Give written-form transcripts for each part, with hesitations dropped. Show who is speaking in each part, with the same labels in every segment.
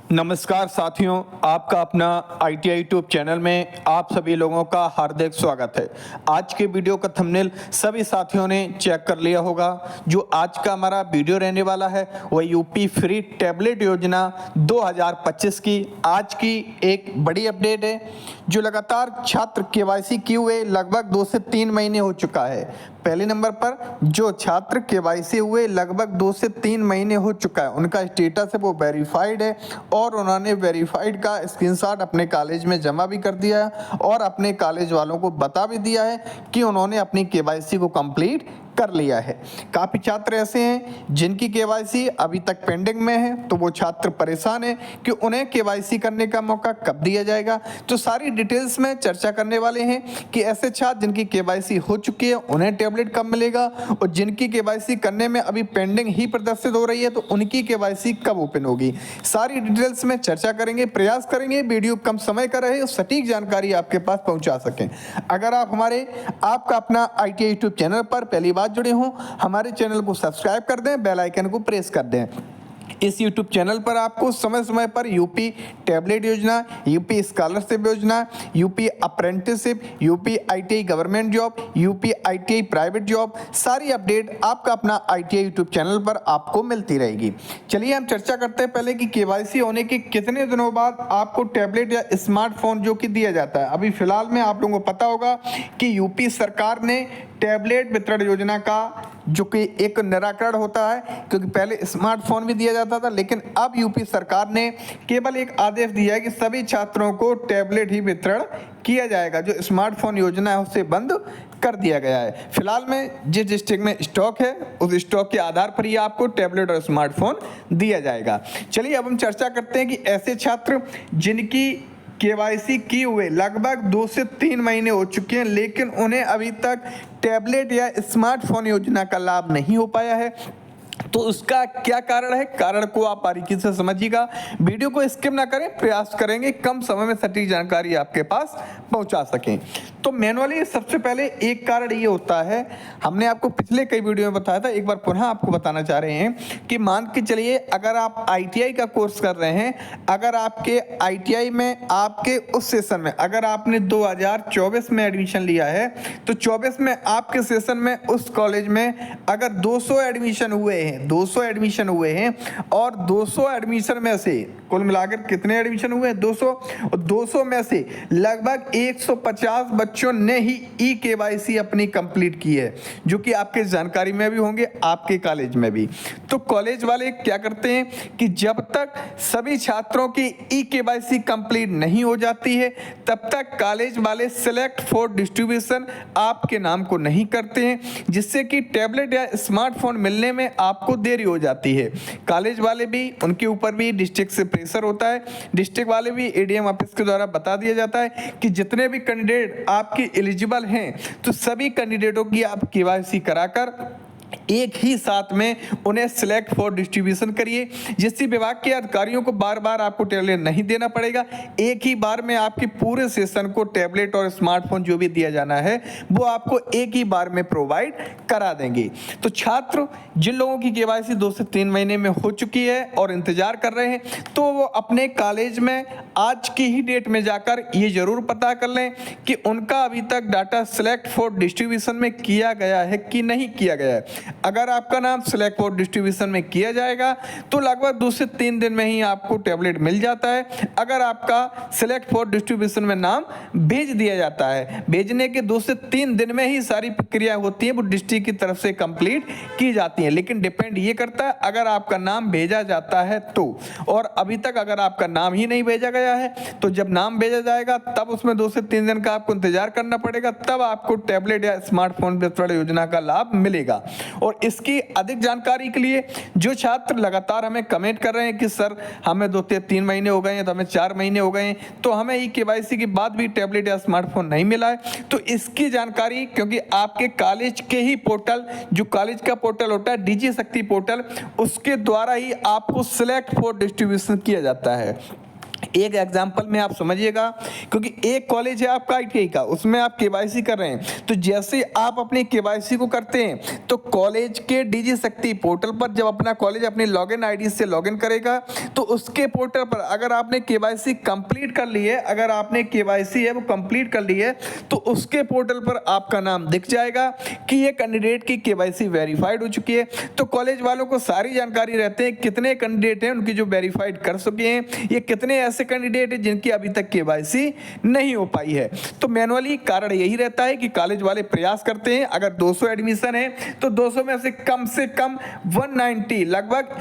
Speaker 1: नमस्कार साथियों, आपका अपना ITI यूट्यूब चैनल में आप सभी लोगों का हार्दिक स्वागत है। आज के वीडियो का थंबनेल सभी साथियों ने चेक कर लिया होगा। जो आज का हमारा वीडियो रहने वाला है वह यूपी फ्री टैबलेट योजना 2025 की आज की एक बड़ी अपडेट है। जो लगातार छात्र केवाईसी किए हुए लगभग 2 से 3 महीने हो चुका है। पहले नंबर पर जो छात्र केवाईसी हुए लगभग 2 से 3 महीने हो चुका है, उनका स्टेटस है वो वेरीफाइड है और उन्होंने वेरीफाइड का स्क्रीनशॉट अपने कॉलेज में जमा भी कर दिया है और अपने कॉलेज वालों को बता भी दिया है कि उन्होंने अपनी केवाईसी को कंप्लीट कर लिया है। काफ़ी छात्र ऐसे हैं जिनकी केवाईसी अभी तक पेंडिंग में है, तो वो छात्र परेशान हैं कि उन्हें केवाईसी करने का मौका कब दिया जाएगा। तो सारी डिटेल्स में चर्चा करने वाले हैं कि ऐसे छात्र जिनकी केवाईसी हो चुकी है उन्हें टैबलेट कब मिलेगा और जिनकी केवाईसी करने में अभी पेंडिंग ही प्रदर्शित हो रही है तो उनकी केवाईसी कब ओपन होगी। सारी डिटेल्स में चर्चा करेंगे, प्रयास करेंगे वीडियो कम समय का रहे और सटीक जानकारी आपके पास पहुंचा सकें। अगर आप आपका अपना ITI यूट्यूब चैनल पर पहली बार जुड़े हों, हमारे चैनल को सब्सक्राइब कर दें, बेल आइकन को प्रेस कर दें। इस YouTube चैनल पर आपको समय समय पर यूपी टैबलेट योजना, यूपी स्कॉलरशिप योजना, UP apprenticeship, UP ITI government job, UP ITI private job, सारी अपडेट आपका अपना ITI YouTube चैनल पर आपको मिलती रहेगी। चलिए हम चर्चा करते हैं पहले कि केवाईसी होने के कितने दिनों बाद आपको टैबलेट या स्मार्टफोन जो कि दिया जाता है। अभी फिलहाल में आप लोगों को पता होगा कि यूपी सरकार ने टैबलेट वितरण योजना का जो कि एक निराकरण होता है, क्योंकि पहले स्मार्टफोन भी दिया जाता था, लेकिन अब यूपी सरकार ने केवल एक आदेश दिया है कि सभी छात्रों को टैबलेट ही वितरण किया जाएगा। जो स्मार्टफोन योजना है उसे बंद कर दिया गया है। फिलहाल में जिस डिस्ट्रिक्ट में स्टॉक है उस स्टॉक के आधार पर ही आपको टैबलेट और स्मार्टफोन दिया जाएगा। चलिए अब हम चर्चा करते हैं कि ऐसे छात्र जिनकी केवाईसी किए हुए लगभग 2 से 3 महीने हो चुके हैं लेकिन उन्हें अभी तक टैबलेट या स्मार्टफोन योजना का लाभ नहीं हो पाया है, तो उसका क्या कारण है, कारण को आप बारीकी से समझिएगा। वीडियो को स्किप ना करें, प्रयास करेंगे कम समय में सटीक जानकारी आपके पास पहुंचा सकें। तो मैनुअली सबसे पहले एक कारण ये होता है, हमने आपको पिछले कई वीडियो में बताया था, एक बार पुनः आपको बताना चाह रहे हैं कि मान के चलिए अगर आप ITI का कोर्स कर रहे हैं, अगर आपके ITI में आपके उस सेशन में अगर आपने 2024 में एडमिशन लिया है तो 24 में आपके सेशन में उस कॉलेज में अगर 200 एडमिशन हुए हैं 200 एडमिशन हुए हैं और 200 एडमिशन में से कुल मिलाकर कितने एडमिशन हुए हैं 200, और 200 में से लगभग 150 बच्चों ने ही केवाईसी अपनी कंप्लीट की है, जो कि आपके जानकारी में भी होंगे, आपके कॉलेज में भी। तो कॉलेज वाले क्या करते हैं कि जब तक सभी छात्रों की केवाईसी कंप्लीट नहीं हो जाती है तब तक कॉलेज वाले सिलेक्ट फॉर डिस्ट्रीब्यूशन आपके नाम को नहीं करते हैं, जिससे कि टैबलेट या स्मार्टफोन मिलने में आपको देरी हो जाती है। कॉलेज वाले भी, उनके ऊपर भी डिस्ट्रिक्ट से प्रेशर होता है, डिस्ट्रिक्ट वाले भी ADM ऑफिस के द्वारा बता दिया जाता है कि जितने भी कैंडिडेट आपके एलिजिबल हैं तो सभी कैंडिडेटों की आप केवाईसी कराकर एक ही साथ में उन्हें सिलेक्ट फॉर डिस्ट्रीब्यूशन करिए, जिससे विभाग के अधिकारियों को बार बार आपको टैबलेट नहीं देना पड़ेगा। एक ही बार में आपके पूरे सेशन को टैबलेट और स्मार्टफोन जो भी दिया जाना है वो आपको एक ही बार में प्रोवाइड करा देंगे। तो छात्र जिन लोगों की केवाईसी 2 से 3 महीने में हो चुकी है और इंतजार कर रहे हैं तो वो अपने कॉलेज में आज की ही डेट में जाकर ये जरूर पता कर लें कि उनका अभी तक डाटा सिलेक्ट फॉर डिस्ट्रीब्यूशन में किया गया है कि नहीं किया गया है। अगर आपका नाम सिलेक्ट फॉर डिस्ट्रीब्यूशन में किया जाएगा तो लगभग 2 से 3 दिन में ही आपको टैबलेट मिल जाता है। अगर आपका सिलेक्ट फॉर डिस्ट्रीब्यूशन में नाम भेज दिया जाता है, भेजने के 2 से 3 दिन में ही सारी प्रक्रिया होती है, वो डिस्ट्रिक्ट की तरफ से कंप्लीट की जाती है। लेकिन डिपेंड ये करता है अगर आपका नाम भेजा जाता है तो, और अभी तक अगर आपका नाम ही नहीं भेजा गया है तो जब नाम भेजा जाएगा तब उसमें 2 से 3 दिन का आपको इंतजार करना पड़ेगा, तब आपको टैबलेट या स्मार्टफोन वितरण योजना का लाभ मिलेगा। और इसकी अधिक जानकारी के लिए जो छात्र लगातार हमें कमेंट कर रहे हैं कि सर हमें 2 से 3 महीने हो गए हैं, तो हमें 4 महीने हो गए हैं, तो हमें केवाईसी के बाद भी टैबलेट या स्मार्टफोन नहीं मिला है, तो इसकी जानकारी क्योंकि आपके कॉलेज के ही पोर्टल, जो कॉलेज का पोर्टल होता है डिजी शक्ति पोर्टल, उसके द्वारा ही आपको सिलेक्ट फॉर डिस्ट्रीब्यूशन किया जाता है। एक एग्जाम्पल में आप समझिएगा, क्योंकि एक कॉलेज है आपका आईटीआई का, उसमें आप केवाईसी कर रहे हैं, तो जैसे आप अपनी केवाईसी को करते हैं तो कॉलेज के डीजी शक्ति पोर्टल पर जब अपना कॉलेज अपनी लॉगिन आईडी से लॉगिन करेगा तो उसके पोर्टल पर अगर आपने केवाईसी कंप्लीट कर ली है, अगर आपने केवाईसी है वो कंप्लीट कर ली है, तो उसके पोर्टल पर आपका नाम दिख जाएगा कि ये कैंडिडेट की केवाईसी वेरीफाइड हो चुकी है। तो कॉलेज वालों को सारी जानकारी रहते हैं कितने कैंडिडेट हैं उनकी जो वेरीफाइड कर चुके हैं, ये कितने ऐसे कैंडिडेट हैं जिनकी अभी तक केवाईसी नहीं हो पाई है। तो मैनुअली कारण यही रहता है कि कॉलेज वाले प्रयास करते हैं, अगर 200 एडमिशन है तो 200 में से कम 190 लगभग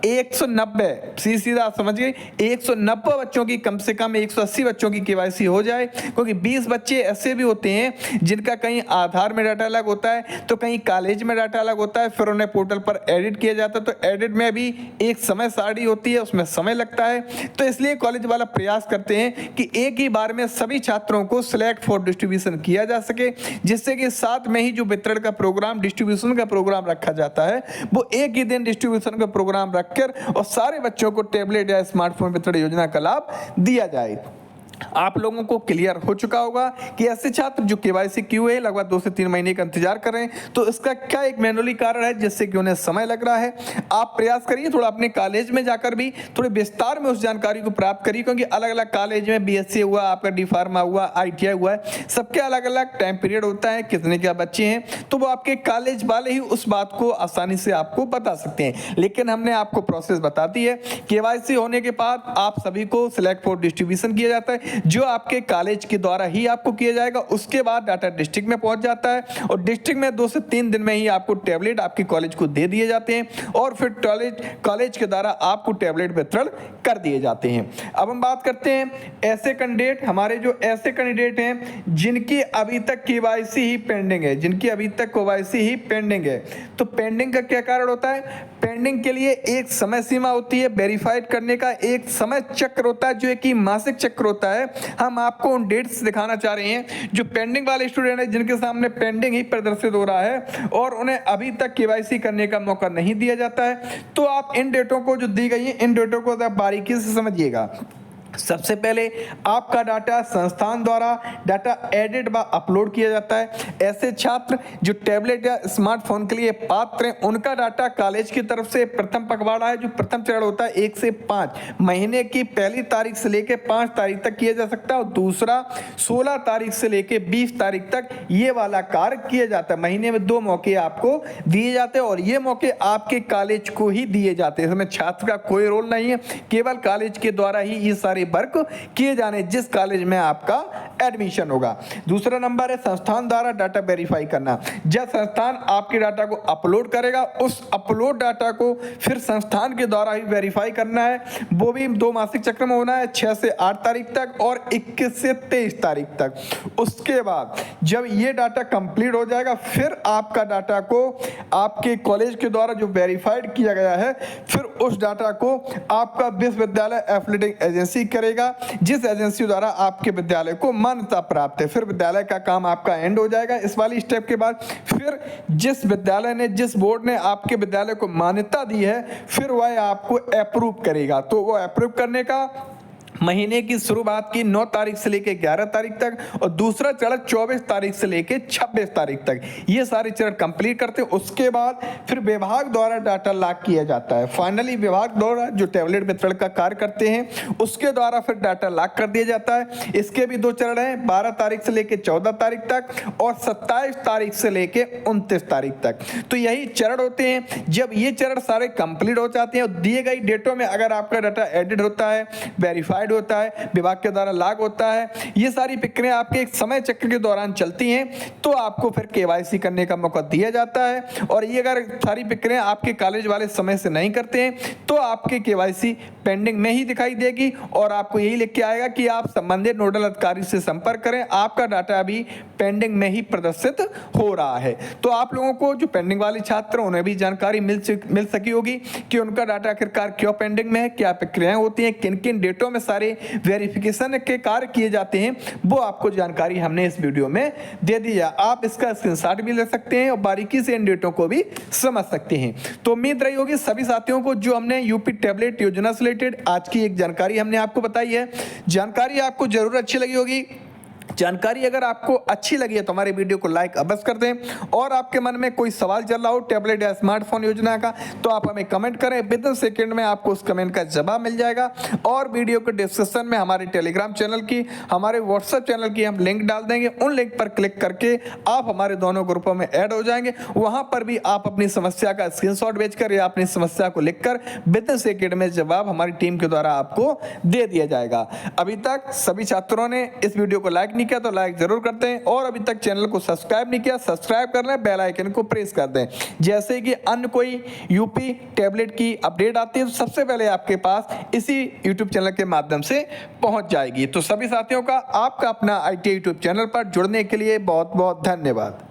Speaker 1: 190 सीधा समझिए 190 बच्चों की कम से कम 180 बच्चों की केवाईसी हो जाए, क्योंकि 20 बच्चे ऐसे भी होते हैं जिनका कहीं आधार में डाटा अलग होता है तो कहीं कॉलेज में डाटा अलग होता है, फिर उन्हें पोर्टल पर एडिट किया जाता है, तो एडिट में भी एक समय सारणी होती है, उसमें समय लगता है। तो इसलिए कॉलेज वाला प्रयास करते हैं कि एक ही बार में सभी छात्रों को सिलेक्ट फॉर डिस्ट्रीब्यूशन किया जा सके, जिससे कि साथ में ही जो वितरण का प्रोग्राम डिस्ट्रीब्यूशन का प्रोग्राम रखा जाता है वो एक ही दिन डिस्ट्रीब्यूशन का प्रोग्राम रखकर और सारे बच्चों को टैबलेट या स्मार्टफोन वितरण योजना का लाभ दिया जाए। आप लोगों को क्लियर हो चुका होगा कि ऐसे छात्र जो केवाईसी क्यों है लगभग 2 से 3 महीने का इंतजार कर रहे हैं, तो इसका क्या एक मैनुअली कारण है जिससे कि उन्हें समय लग रहा है। आप प्रयास करिए थोड़ा अपने कॉलेज में जाकर भी थोड़े विस्तार में उस जानकारी को प्राप्त करिए, क्योंकि अलग अलग कॉलेज में बीएससी हुआ, आपका डी फार्मा हुआ, आईटीआई हुआ है, सबके अलग अलग टाइम पीरियड होता है, कितने क्या बच्चे हैं, तो वो आपके कॉलेज वाले ही उस बात को आसानी से आपको बता सकते हैं। लेकिन हमने आपको प्रोसेस बता दी है। केवाईसी होने के बाद आप सभी को सिलेक्ट फॉर डिस्ट्रीब्यूशन किया जाता है, जो आपके कॉलेज के द्वारा ही आपको किया जाएगा। उसके बाद डाटा डिस्ट्रिक्ट में पहुंच जाता है और डिस्ट्रिक्ट में 2 से 3 दिन में ही आपको टैबलेट आपके कॉलेज को दे दिए जाते हैं और फिर कॉलेज के द्वारा आपको टैबलेट वितरण कर दिए जाते हैं। अब हम बात करते हैं ऐसे कैंडिडेट, हमारे जो ऐसे कैंडिडेट हैं जिनकी अभी तक केवाईसी ही पेंडिंग है, जिनकी अभी तक केवाईसी ही पेंडिंग है। तो पेंडिंग का क्या कारण होता है? पेंडिंग के लिए एक समय सीमा होती है, वेरीफाइड करने का एक समय चक्र होता है जो एक मासिक चक्र होता है। हम आपको उन डेट्स दिखाना चाह रहे हैं जो पेंडिंग वाले स्टूडेंट हैं जिनके सामने पेंडिंग ही प्रदर्शित हो रहा है और उन्हें अभी तक केवाईसी करने का मौका नहीं दिया जाता है। तो आप इन डेटों को जो दी गई है इन डेटों को बारीकी से समझिएगा। सबसे पहले आपका डाटा संस्थान द्वारा डाटा एडिट व अपलोड किया जाता है। ऐसे छात्र जो टैबलेट या स्मार्टफोन के लिए पात्र हैं उनका डाटा कॉलेज की तरफ से प्रथम पखवाड़ा है, जो प्रथम चरण होता है 1 से 5 महीने की पहली तारीख से लेकर 5 तारीख तक किया जा सकता है और दूसरा 16 तारीख से लेकर 20 तारीख तक ये वाला कार्य किया जाता है। महीने में 2 मौके आपको दिए जाते हैं और ये मौके आपके कॉलेज को ही दिए जाते हैं। इसमें छात्र का कोई रोल नहीं है, केवल कॉलेज के द्वारा ही ये सारे वर्क किए जाने जिस कॉलेज में आपका एडमिशन होगा। दूसरा नंबर है संस्थान द्वारा डाटा वेरीफाई करना। जब संस्थान आपके डाटा को अपलोड करेगा उस अपलोड डाटा को फिर संस्थान के द्वारा ही वेरीफाई करना है, वो भी 2 मासिक चक्र में होना है, 6 से 8 तारीख तक और 21 से 23 तारीख तक। उसके बाद जब ये डाटा कंप्लीट हो जाएगा फिर आपका डाटा को आपके कॉलेज के द्वारा जो वेरीफाइड किया गया है फिर उस डाटा को आपका विश्वविद्यालय एफिलिएटिंग एजेंसी करेगा, जिस एजेंसी द्वारा आपके विद्यालय को मान्यता प्राप्त है। फिर विद्यालय का काम आपका एंड हो जाएगा। इस वाली स्टेप के बाद फिर जिस विद्यालय ने जिस बोर्ड ने आपके विद्यालय को मान्यता दी है फिर वह आपको अप्रूव करेगा। तो वो अप्रूव करने का महीने की शुरुआत की 9 तारीख से लेकर 11 तारीख तक और दूसरा चरण 24 तारीख से लेकर 26 तारीख तक ये सारे चरण कंप्लीट करते हैं। उसके बाद फिर विभाग द्वारा डाटा लॉक किया जाता है। फाइनली विभाग द्वारा जो टैबलेट वितरण का कार्य करते हैं उसके द्वारा फिर डाटा लॉक कर दिया जाता है। इसके भी 2 चरण हैं, 12 तारीख से लेकर 14 तारीख तक और 27 तारीख से लेकर 29 तारीख तक। तो यही चरण होते हैं। जब ये चरण सारे कंप्लीट हो जाते हैं और दिए गई डेटों में अगर आपका डाटा एडिट होता है, वेरीफाइड होता है, विभाग के द्वारा लॉक होता है, ये सारी प्रक्रिया आपके एक समय चक्र के दौरान चलती हैं, तो आपको फिर केवाईसी करने का मौका दिया जाता है। और ये अगर सारी प्रक्रिया आपके कॉलेज वाले समय से नहीं करते हैं तो आपके केवाईसी पेंडिंग में ही दिखाई देगी और आपको यही लिख के आएगा कि आप संबंधित नोडल अधिकारी से संपर्क करें, आपका डाटा अभी पेंडिंग में ही प्रदर्शित हो रहा है। तो आप लोगों को जो पेंडिंग वाले छात्र उन्हें भी जानकारी मिल सकी होगी कि उनका डाटा आखिरकार क्यों पेंडिंग में है, क्या प्रक्रियाएं होती हैं, किन किन डेटों में सारे वेरिफिकेशन के कार्य किए जाते हैं वो आपको जानकारी हमने इस वीडियो में दे दी है। आप इसका स्क्रीनशॉट भी ले सकते हैं और बारीकी से इन डेटों को भी समझ सकते हैं। तो उम्मीद रही होगी सभी साथियों को जो हमने यूपी टैबलेट योजना से रिलेटेड आज की एक जानकारी हमने आपको बताई है, जानकारी आपको जरूर अच्छी लगी होगी। जानकारी अगर आपको अच्छी लगी है तो हमारे वीडियो को लाइक अवश्य कर दें और आपके मन में कोई सवाल चल रहा हो टैबलेट या स्मार्टफोन योजना का तो आप हमें कमेंट करें, विद इन सेकंड में आपको उस कमेंट का जवाब मिल जाएगा। और वीडियो के डिस्क्रिप्शन में हमारे टेलीग्राम चैनल की, हमारे व्हाट्सएप चैनल की हम लिंक डाल देंगे। उन लिंक पर क्लिक करके आप हमारे दोनों ग्रुपों में ऐड हो जाएंगे। वहां पर भी आप अपनी समस्या का स्क्रीनशॉट भेजकर या अपनी समस्या को लिखकर विद इन सेकंड में जवाब हमारी टीम के द्वारा आपको दे दिया जाएगा। अभी तक सभी छात्रों ने इस वीडियो को लाइक नहीं किया तो लाइक जरूर करते हैं और अभी तक चैनल को सब्सक्राइब नहीं किया सब्सक्राइब कर लें, बेल आइकन को प्रेस कर दें। जैसे कि अन्य कोई यूपी टैबलेट की अपडेट आती है तो सबसे पहले आपके पास इसी यूट्यूब चैनल के माध्यम से पहुंच जाएगी। तो सभी साथियों का आपका अपना ITI यूट्यूब चैनल पर जुड़ने के लिए बहुत बहुत धन्यवाद।